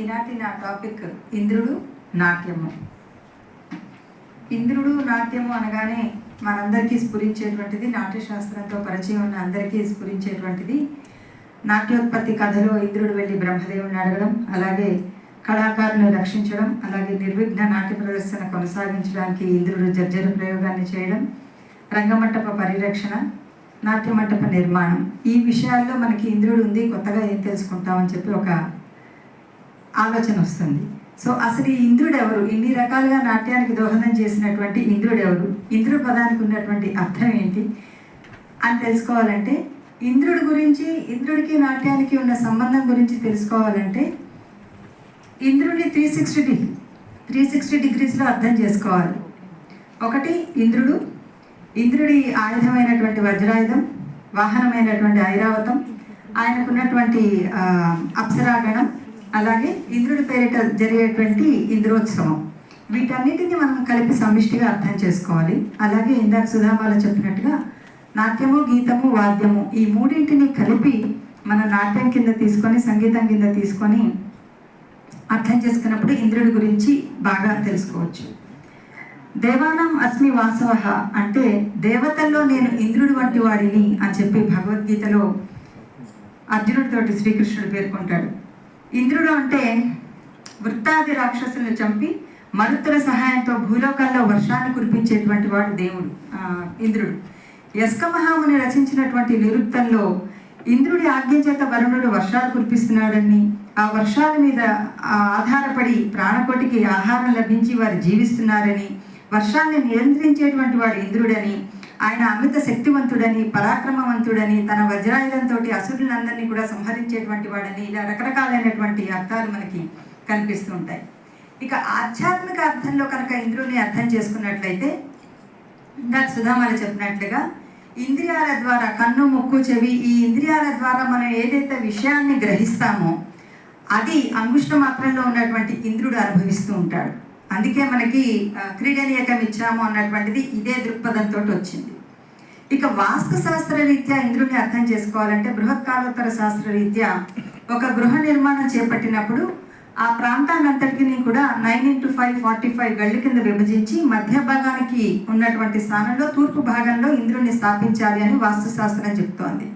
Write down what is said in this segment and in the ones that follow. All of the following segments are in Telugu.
ఈనాటి నా టాపిక్ ఇంద్రుడు నాట్యము. ఇంద్రుడు నాట్యము అనగానే మనందరికీ స్ఫురించేటువంటిది, నాట్యశాస్త్రంతో పరిచయం ఉన్న అందరికీ స్ఫురించేటువంటిది నాట్యోత్పత్తి కథలో ఇంద్రుడు వెళ్ళి బ్రహ్మదేవుని అడగడం, అలాగే కళాకారులను రక్షించడం, అలాగే నిర్విఘ్న నాట్య ప్రదర్శన కొనసాగించడానికి ఇంద్రుడు జర్జర ప్రయోగాన్ని చేయడం, రంగమంటప పరిరక్షణ, నాట్యమంటప నిర్మాణం. ఈ విషయాల్లో మనకి ఇంద్రుడు ఉంది, కొత్తగా ఏం తెలుసుకుంటామని చెప్పి ఒక ఆలోచన వస్తుంది. సో అసలు ఈ ఇంద్రుడు ఎవరు? ఇన్ని రకాలుగా నాట్యానికి దోహదం చేసినటువంటి ఇంద్రుడు ఎవరు? ఇంద్రుడు పదానికి ఉన్నటువంటి అర్థం ఏంటి అని తెలుసుకోవాలంటే, ఇంద్రుడి గురించి, ఇంద్రుడికి నాట్యానికి ఉన్న సంబంధం గురించి తెలుసుకోవాలంటే ఇంద్రుడిని 360 డిగ్రీస్లో అర్థం చేసుకోవాలి. ఒకటి, ఇంద్రుడి ఆయుధమైనటువంటి వజ్రాయుధం, వాహనమైనటువంటి ఐరావతం, ఆయనకున్నటువంటి అప్సరాగణం, అలాగే ఇంద్రుడి పేరిట జరిగేటువంటి ఇంద్రోత్సవం, వీటన్నిటిని మనం కలిపి సమిష్టిగా అర్థం చేసుకోవాలి. అలాగే ఇందాక సుధామాల చెప్పినట్టుగా నాట్యము, గీతము, వాద్యము, ఈ మూడింటిని కలిపి మన నాట్యం కింద తీసుకొని, సంగీతం కింద తీసుకొని అర్థం చేసుకున్నప్పుడు ఇంద్రుడి గురించి బాగా తెలుసుకోవచ్చు. దేవానాం అస్మి వాసవ అంటే దేవతల్లో నేను ఇంద్రుడి వంటి వాడిని అని చెప్పి భగవద్గీతలో అర్జునుడితోటి శ్రీకృష్ణుడు పేర్కొంటాడు. ఇంద్రుడు అంటే వృత్తాది రాక్షసులను చంపి మరుత్తుల సహాయంతో భూలోకాల్లో వర్షాన్ని కురిపించేటువంటి వాడు దేవుడు ఇంద్రుడు. యస్క మహాముని రచించినటువంటి నిరుక్తంలో ఇంద్రుడి ఆజ్ఞ చేత వరుణుడు వర్షాలు కురిపిస్తున్నాడని, ఆ వర్షాల మీద ఆధారపడి ప్రాణకోటికి ఆహారం లభించి వారు జీవిస్తున్నారని, వర్షాన్ని నియంత్రించేటువంటి వాడు ఇంద్రుడని, ఆయన అమిత శక్తివంతుడని, పరాక్రమవంతుడని, తన వజ్రాయుధంతో అసురులందరినీ కూడా సంహరించేటువంటి వాడని, ఇలా రకరకాలైనటువంటి అర్థాలు మనకి కనిపిస్తూ ఉంటాయి. ఇక ఆధ్యాత్మిక అర్థంలో కనుక ఇంద్రుడిని అర్థం చేసుకున్నట్లయితే, ఇందాక సుధామాల చెప్పినట్లుగా ఇంద్రియాల ద్వారా, కన్ను, ముక్కు, చెవి, ఈ ఇంద్రియాల ద్వారా మనం ఏదైతే విషయాన్ని గ్రహిస్తామో అది అంగుష్ట మాత్రంలో ఉన్నటువంటి ఇంద్రుడు అనుభవిస్తూ ఉంటాడు. అందుకే మనకి క్రీడనీయకం ఇచ్చాము అన్నటువంటిది ఇదే దృక్పథంతో వచ్చింది. ఇక వాస్తు శాస్త్ర రీత్యా ఇంద్రుడిని అర్థం చేసుకోవాలంటే, బృహత్కాలోత్తర శాస్త్ర రీత్యా ఒక గృహ నిర్మాణం చేపట్టినప్పుడు ఆ ప్రాంతాన్నంతటిని కూడా 9x5 45 గళ్ళ కింద విభజించి మధ్య భాగానికి ఉన్నటువంటి స్థానంలో తూర్పు భాగంలో ఇంద్రుడిని స్థాపించాలి అని వాస్తు శాస్త్రం చెప్తోంది.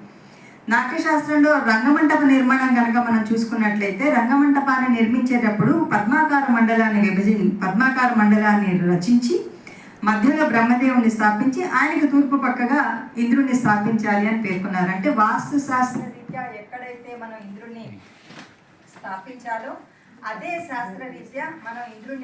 నాట్యశాస్త్రంలో రంగమంటప నిర్మాణం కనుక మనం చూసుకున్నట్లయితే, రంగమంటపాన్ని నిర్మించేటప్పుడు పద్మాకార మండలాన్ని రచించి మధ్యలో బ్రహ్మదేవుని స్థాపించి ఆయనకు తూర్పు పక్కగా ఇంద్రుడిని స్థాపించాలి అని పేర్కొన్నారు. అంటే వాస్తు శాస్త్ర రీత్యా ఎక్కడైతే మనం ఇంద్రుడిని స్థాపించాలో అదే శాస్త్ర రీత్యా మనం ఇంద్రుడిని